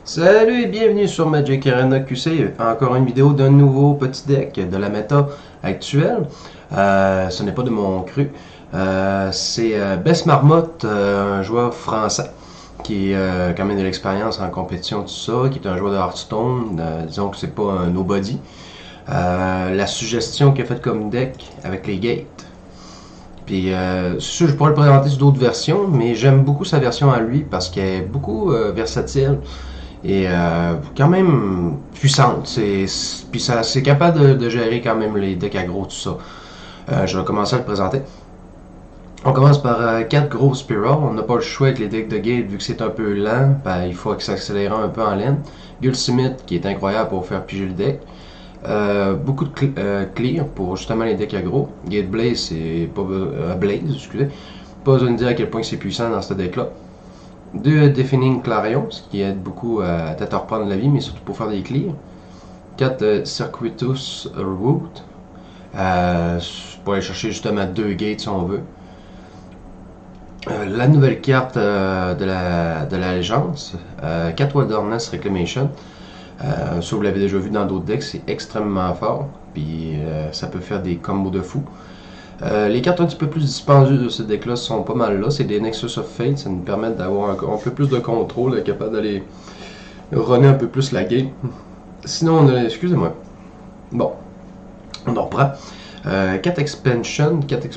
Salut et bienvenue sur Magic Arena QC. Encore une vidéo d'un nouveau petit deck de la méta actuelle. Ce n'est pas de mon cru. C'est Bess Marmotte, un joueur français qui a quand même de l'expérience en compétition, tout ça, qui est un joueur de Hearthstone. Disons que c'est pas un nobody. La suggestion qu'il a faite comme deck avec les gates. Puis, sûr, je pourrais le présenter sur d'autres versions, mais j'aime beaucoup sa version à lui parce qu'elle est beaucoup versatile et quand même puissante. Puis ça, c'est capable de gérer quand même les decks aggro, tout ça. Je vais commencer à le présenter. On commence par 4 gros Spiral. On n'a pas le choix avec les decks de Gate vu que c'est un peu lent. Ben, il faut s'accélérer un peu en laine. Gulsumith qui est incroyable pour faire piger le deck. Beaucoup de clear pour justement les decks aggro. Gate Blaze, c'est pas Blaze, excusez. Pas besoin de dire à quel point c'est puissant dans ce deck là. 2 Deafening Clarion, ce qui aide beaucoup à peut-être reprendre la vie, mais surtout pour faire des clears. 4 Circuitous Root, pour aller chercher justement 2 gates si on veut. La nouvelle carte de l'Allégeance, 4 Wilderness Reclamation. Ça vous l'avez déjà vu dans d'autres decks, c'est extrêmement fort, puis ça peut faire des combos de fou. Les cartes un petit peu plus dispendieuses de ce deck-là sont pas mal là. C'est des Nexus of Fate, ça nous permet d'avoir un peu plus de contrôle, être capable d'aller runner un peu plus la game. Sinon, on a. Excusez-moi. Bon, on en reprend. 4 Expansion, 4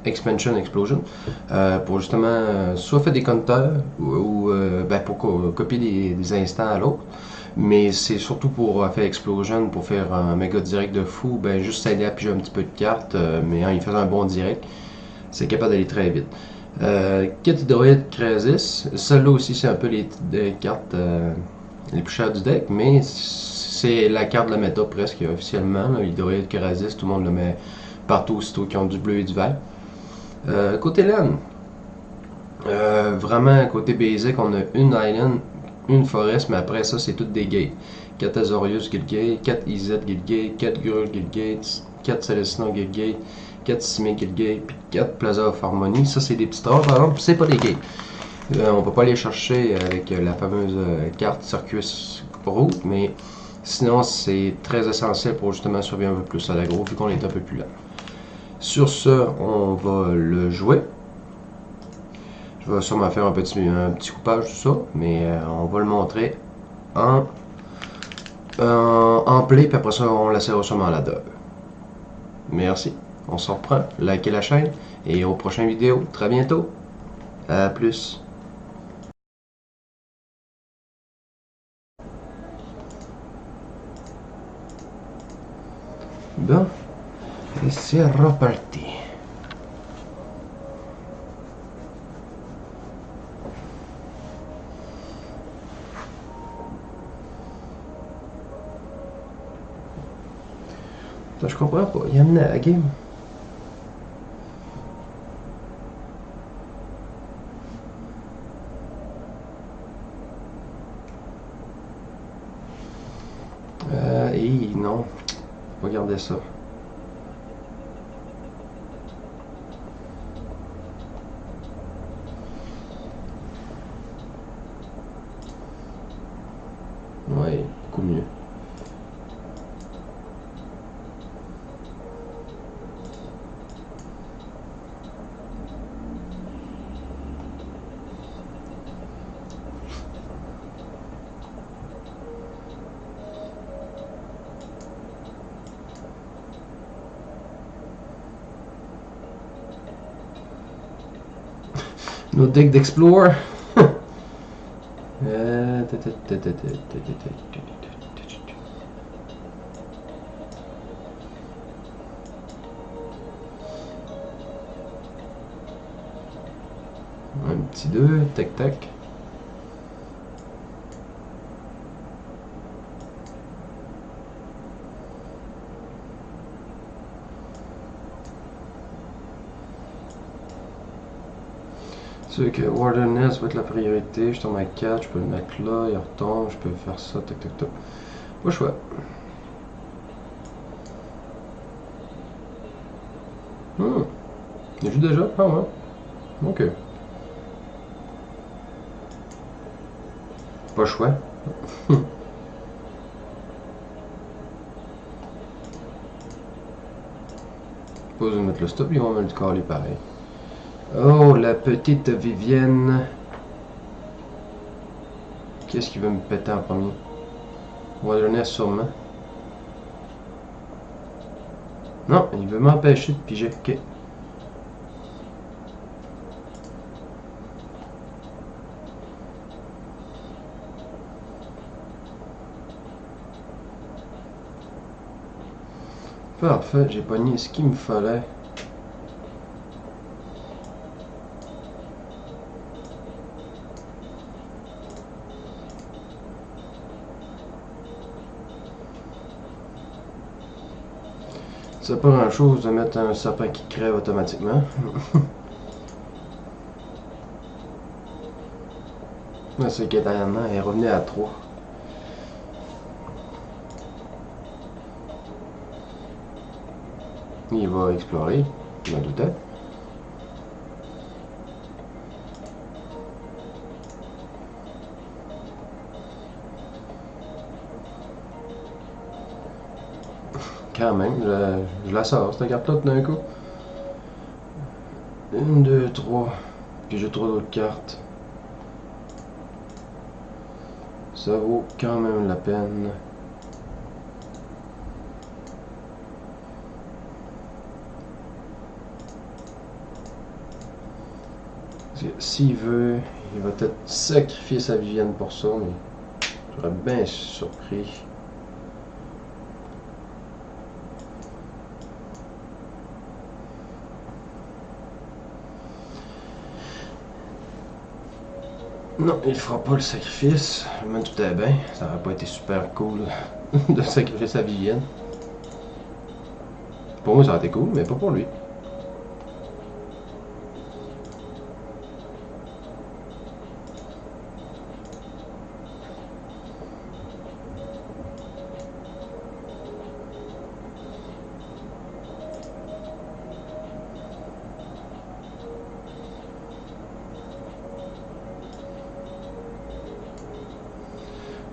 Expansion Explosion, pour justement soit faire des counters ou ben, pour copier des instants à l'autre. Mais c'est surtout pour faire Explosion, pour faire un méga direct de fou, ben juste s'aider à piger un petit peu de cartes, mais en y faisant un bon direct, c'est capable d'aller très vite. Kit Hydroïde Krasis, celle-là aussi c'est un peu les cartes les plus chères du deck, mais c'est la carte de la méta presque officiellement. Hydroïde Krasis, tout le monde le met partout aussitôt qui ont du bleu et du vert. Côté LAN, vraiment côté basic, on a une island, une forest, mais après ça, c'est toutes des gates. 4 Azorius Guildgate, 4 IZ Guildgate, 4 Grul Guildgate, 4 Celestina Guildgate, 4 Simic Guildgate, puis 4 Plaza of Harmony. Ça, c'est des petits stars, par exemple, c'est pas des gates. On peut pas les chercher avec la fameuse carte Circus Route, mais sinon, c'est très essentiel pour justement survivre un peu plus à l'aggro, vu qu'on est un peu plus lent. Sur ce, on va le jouer. Je vais sûrement faire un petit coupage, tout ça, mais on va le montrer en, en play, puis après ça, on laissera sûrement à la dub. Merci, on s'en reprend, likez la chaîne, et aux prochaines vidéos, très bientôt. À plus. Bon, et c'est reparti. Ça, je comprends pas, il a amené à la game. Et non, regardez ça. Ouais, beaucoup mieux. Nos decks d'Explore. Un petit 2, tac tac. C'est que Wilderness va être la priorité. Je tombe à 4, je peux le mettre là, il retombe, je peux faire ça, tac tac tac. Pas le choix. Il joue déjà? Ah ouais. Ok. Pas le choix. Pas besoin de mettre le stop, ils vont me le caler pareil. Oh, la petite Vivienne. Qu'est-ce qui va me péter en premier? On va donner sûrement. Non, il veut m'empêcher de piger. Ok. Parfait, j'ai pogné ce qu'il me fallait. C'est pas grand chose de mettre un serpent qui crève automatiquement. C'est que Diana est revenue à 3. Il va explorer, je m'en doutais. Quand même, je la sors cette carte-là d'un coup. 1, 2, 3. Puis j'ai 3 autres cartes. Ça vaut quand même la peine. S'il veut, il va peut-être sacrifier sa Vivienne pour ça, mais je serais bien surpris. Non, il fera pas le sacrifice. Je me doutais bien. Ça aurait pas été super cool de sacrifier sa Vivienne. Pour moi, ça aurait été cool, mais pas pour lui.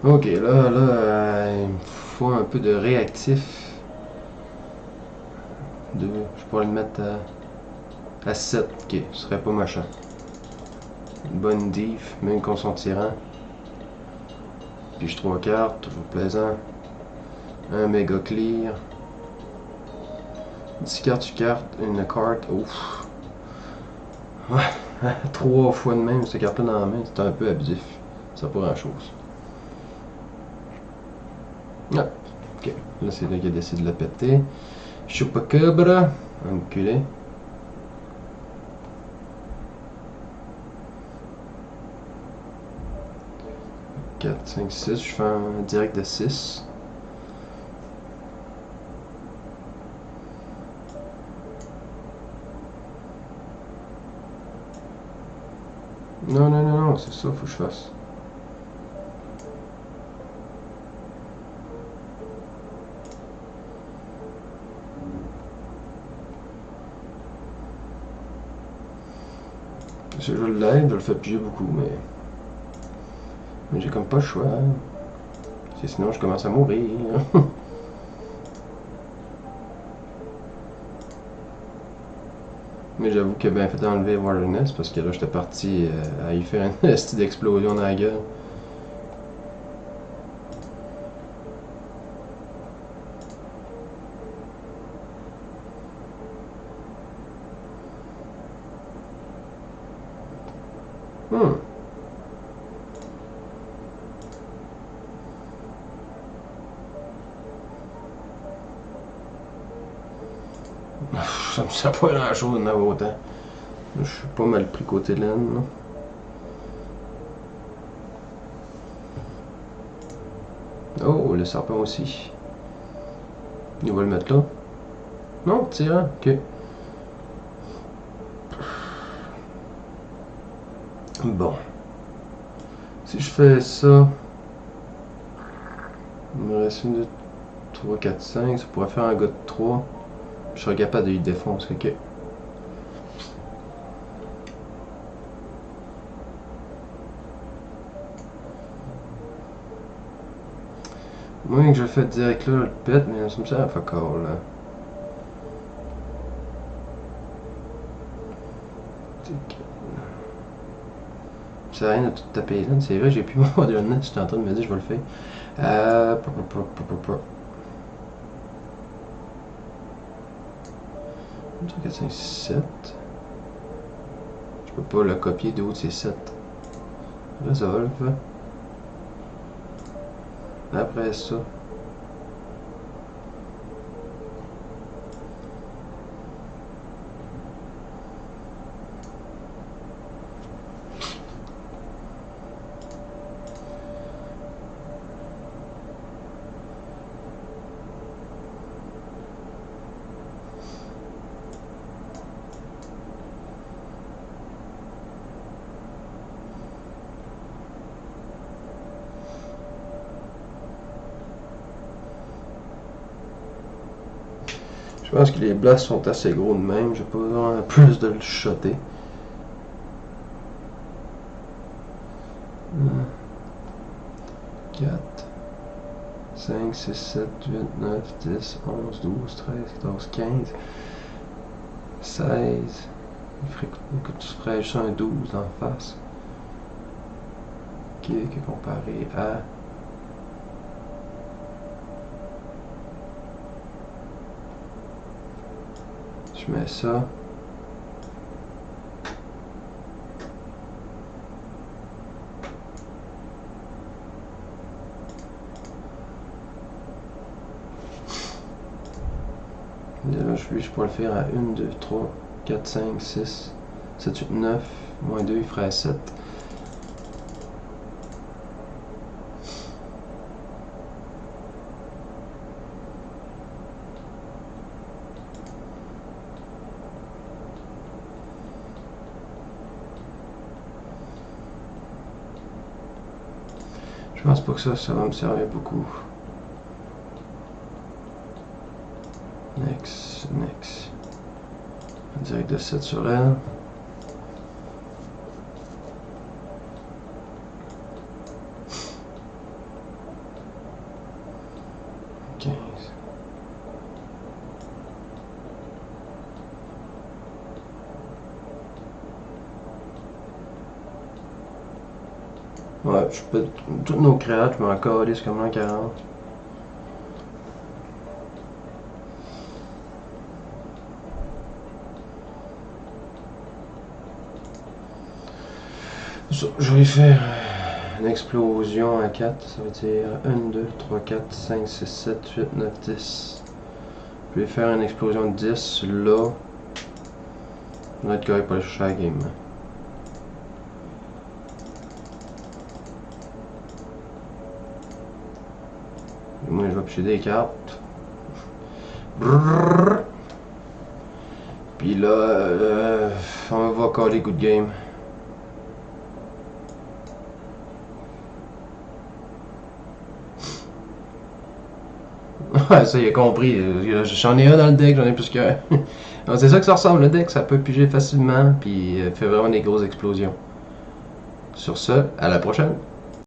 Ok, là, il me faut un peu de réactif. Je pourrais le mettre à 7. Ok, ce serait pas machin. Une bonne diff, même contre son tyran. Puis 3 cartes, toujours plaisant. Un méga clear. 10 cartes sur carte, une carte. Ouf. Ouais, 3 fois de même cette carte-là dans la main, c'est un peu abusif. Ça pas grand chose. Ah, ok. Là, c'est là qu'il a décidé de le péter. Chupacabra. Enculé. 4, 5, 6. Je fais un direct de 6. Non, non, non, non, c'est ça, faut que je fasse. Je l'aide, je le fais piger beaucoup, mais j'ai comme pas le choix. Sinon, je commence à mourir. Mais j'avoue qu'il a bien fait d'enlever Wilderness parce que là, j'étais parti à y faire une style d'explosion dans la gueule. Hmm. Ça me sert pas grand chose d'en avoir autant. Je suis pas mal pris côté laine. Oh, le serpent aussi. Il va le mettre là. Non, tirant. Ok. Bon. Si je fais ça, il me reste 1, 2, 3, 4, 5. Ça pourrait faire un gars de 3. Je serais capable de lui défoncer. Ok. Moi que je le fais direct là, le pète, mais ça me sert à fuck all, là. Ça sert à rien de tout taper là. C'est vrai, j'ai plus mon Wilderness, j'étais en train de me dire je vais le faire. 4, 5, 6, 7. Je peux pas le copier de haut de ces 7. Résolve. Après ça. Je pense que les blasts sont assez gros de même. J'ai pas besoin plus de le shotter. 4, 5, 6, 7, 8, 9, 10, 11, 12, 13, 14, 15, 16. Tu ferais juste un 12 en face. Qui est comparé à. Je mets ça. Là, je pourrais le faire à 1, 2, 3, 4, 5, 6, 7, 8, 9. Moins 2, il ferait 7. Je pense pas que ça va me servir beaucoup. Next. Direct de 7 sur elle. Ouais, je peux. Toutes nos créates, je m'en calisse comme l'an 40. Je vais faire une explosion à 4. Ça veut dire 1, 2, 3, 4, 5, 6, 7, 8, 9, 10. Je vais faire une explosion de 10 là. On va être correct pour aller chercher la game. Et moi, je vais picher des cartes. Brrr. Puis là, on va caller good game. Ouais, ça, il a compris. J'en ai un dans le deck, j'en ai plus qu'un. C'est ça que ça ressemble, le deck. Ça peut piger facilement, puis fait vraiment des grosses explosions. Sur ce, à la prochaine.